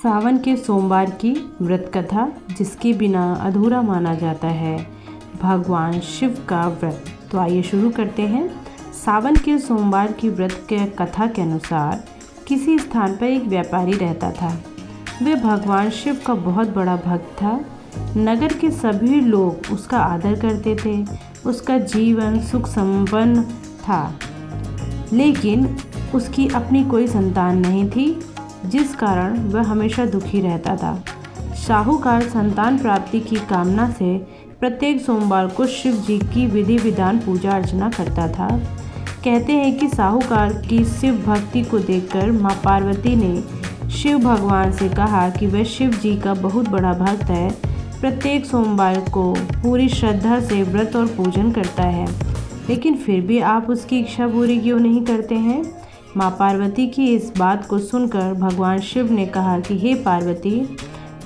सावन के सोमवार की व्रत कथा, जिसके बिना अधूरा माना जाता है भगवान शिव का व्रत। तो आइए शुरू करते हैं। सावन के सोमवार की व्रत के कथा के अनुसार किसी स्थान पर एक व्यापारी रहता था। वह भगवान शिव का बहुत बड़ा भक्त था। नगर के सभी लोग उसका आदर करते थे। उसका जीवन सुख संपन्न था, लेकिन उसकी अपनी कोई संतान नहीं थी, जिस कारण वह हमेशा दुखी रहता था। साहूकार संतान प्राप्ति की कामना से प्रत्येक सोमवार को शिव जी की विधि विधान पूजा अर्चना करता था। कहते हैं कि साहूकार की शिव भक्ति को देखकर माँ पार्वती ने शिव भगवान से कहा कि वह शिव जी का बहुत बड़ा भक्त है, प्रत्येक सोमवार को पूरी श्रद्धा से व्रत और पूजन करता है, लेकिन फिर भी आप उसकी इच्छा पूरी क्यों नहीं करते हैं। माँ पार्वती की इस बात को सुनकर भगवान शिव ने कहा कि हे पार्वती,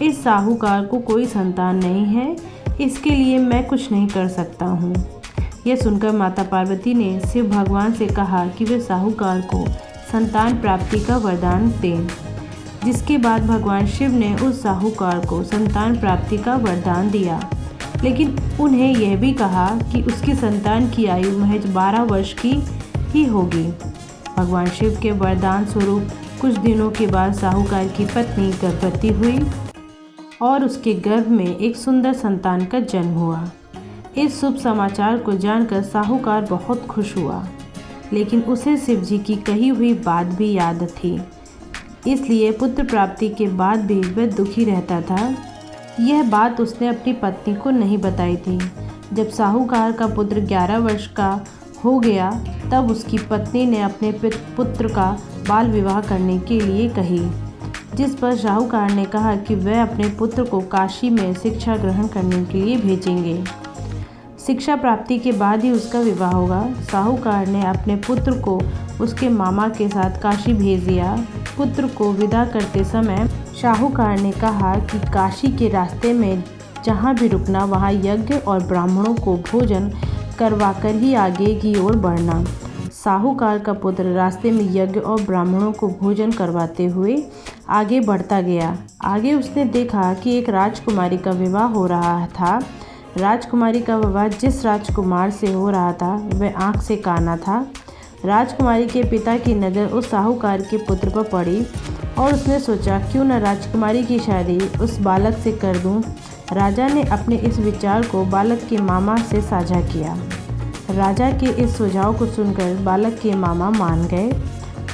इस साहूकार को कोई संतान नहीं है, इसके लिए मैं कुछ नहीं कर सकता हूँ। यह सुनकर माता पार्वती ने शिव भगवान से कहा कि वे साहूकार को संतान प्राप्ति का वरदान दें। जिसके बाद भगवान शिव ने उस साहूकार को संतान प्राप्ति का वरदान दिया, लेकिन उन्हें यह भी कहा कि उसकी संतान की आयु महज 12 वर्ष की ही होगी। भगवान शिव के वरदान स्वरूप कुछ दिनों के बाद साहूकार की पत्नी गर्भवती हुई और उसके गर्भ में एक सुंदर संतान का जन्म हुआ। इस शुभ समाचार को जानकर साहूकार बहुत खुश हुआ, लेकिन उसे शिव जी की कही हुई बात भी याद थी, इसलिए पुत्र प्राप्ति के बाद भी वह दुखी रहता था। यह बात उसने अपनी पत्नी को नहीं बताई थी। जब साहूकार का पुत्र 11 वर्ष का हो गया, तब उसकी पत्नी ने अपने पुत्र का बाल विवाह करने के लिए कही, जिस पर साहूकार ने कहा कि वह अपने पुत्र को काशी में शिक्षा ग्रहण करने के लिए भेजेंगे। शिक्षा प्राप्ति के बाद ही उसका विवाह होगा। साहूकार ने अपने पुत्र को उसके मामा के साथ काशी भेज दिया। पुत्र को विदा करते समय साहूकार ने कहा कि काशी के रास्ते में जहाँ भी रुकना, वहाँ यज्ञ और ब्राह्मणों को भोजन करवाकर ही आगे की ओर बढ़ना। साहूकार का पुत्र रास्ते में यज्ञ और ब्राह्मणों को भोजन करवाते हुए आगे बढ़ता गया। आगे उसने देखा कि एक राजकुमारी का विवाह हो रहा था। राजकुमारी का विवाह जिस राजकुमार से हो रहा था, वह आँख से काना था। राजकुमारी के पिता की नज़र उस साहूकार के पुत्र पर पड़ी और उसने सोचा, क्यों न राजकुमारी की शादी उस बालक से कर दूं। राजा ने अपने इस विचार को बालक के मामा से साझा किया। राजा के इस सुझाव को सुनकर बालक के मामा मान गए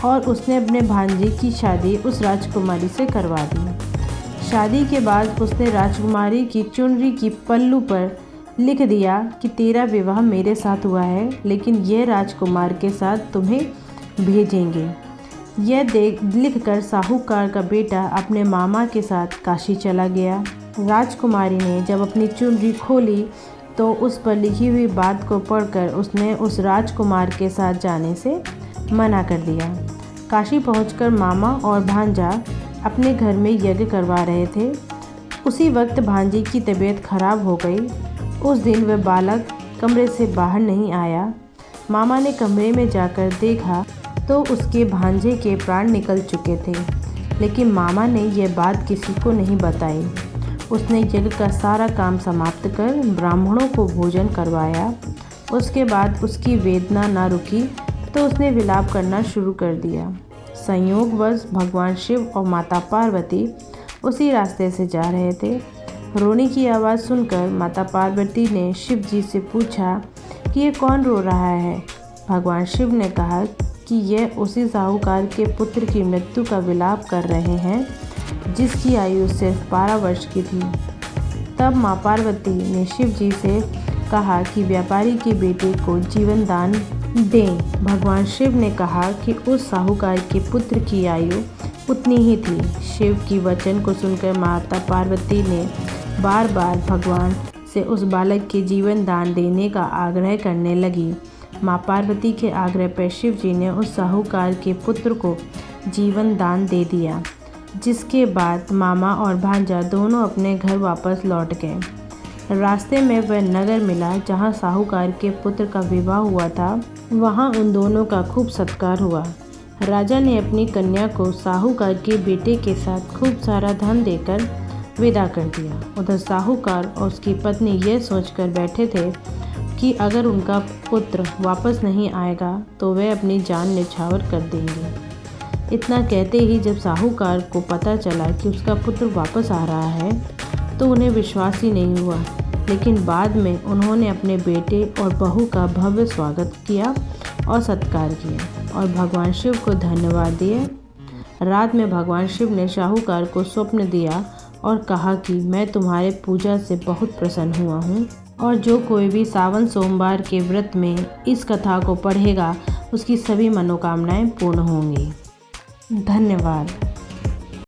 और उसने अपने भांजे की शादी उस राजकुमारी से करवा दी। शादी के बाद उसने राजकुमारी की चुनरी की पल्लू पर लिख दिया कि तेरा विवाह मेरे साथ हुआ है, लेकिन यह राजकुमार के साथ तुम्हें भेजेंगे। यह लिखकर साहूकार का बेटा अपने मामा के साथ काशी चला गया। राजकुमारी ने जब अपनी चुनरी खोली तो उस पर लिखी हुई बात को पढ़कर उसने उस राजकुमार के साथ जाने से मना कर दिया। काशी पहुंचकर मामा और भांजा अपने घर में यज्ञ करवा रहे थे। उसी वक्त भांजी की तबीयत खराब हो गई। उस दिन वह बालक कमरे से बाहर नहीं आया। मामा ने कमरे में जाकर देखा तो उसके भांजे के प्राण निकल चुके थे, लेकिन मामा ने यह बात किसी को नहीं बताई। उसने यज्ञ का सारा काम समाप्त कर ब्राह्मणों को भोजन करवाया। उसके बाद उसकी वेदना न रुकी तो उसने विलाप करना शुरू कर दिया। संयोगवश भगवान शिव और माता पार्वती उसी रास्ते से जा रहे थे। रोने की आवाज़ सुनकर माता पार्वती ने शिव जी से पूछा कि ये कौन रो रहा है। भगवान शिव ने कहा कि यह उसी साहूकार के पुत्र की मृत्यु का विलाप कर रहे हैं, जिसकी आयु सिर्फ 12 वर्ष की थी। तब माँ पार्वती ने शिव जी से कहा कि व्यापारी के बेटे को जीवन दान दें। भगवान शिव ने कहा कि उस साहूकार के पुत्र की आयु उतनी ही थी। शिव की वचन को सुनकर माता पार्वती ने बार बार भगवान से उस बालक के जीवन दान देने का आग्रह करने लगी। माँ पार्वती के आग्रह पर शिव जी ने उस साहूकार के पुत्र को जीवन दान दे दिया। जिसके बाद मामा और भांजा दोनों अपने घर वापस लौट गए। रास्ते में वह नगर मिला जहाँ साहूकार के पुत्र का विवाह हुआ था। वहाँ उन दोनों का खूब सत्कार हुआ। राजा ने अपनी कन्या को साहूकार के बेटे के साथ खूब सारा धन देकर विदा कर दिया। उधर साहूकार और उसकी पत्नी यह सोचकर बैठे थे कि अगर उनका पुत्र वापस नहीं आएगा तो वे अपनी जान न्यौछावर कर देंगे। इतना कहते ही जब साहूकार को पता चला कि उसका पुत्र वापस आ रहा है तो उन्हें विश्वास ही नहीं हुआ, लेकिन बाद में उन्होंने अपने बेटे और बहू का भव्य स्वागत किया और सत्कार किया और भगवान शिव को धन्यवाद दिए। रात में भगवान शिव ने साहूकार को स्वप्न दिया और कहा कि मैं तुम्हारे पूजा से बहुत प्रसन्न हुआ हूँ और जो कोई भी सावन सोमवार के व्रत में इस कथा को पढ़ेगा उसकी सभी मनोकामनाएं पूर्ण होंगी। धन्यवाद।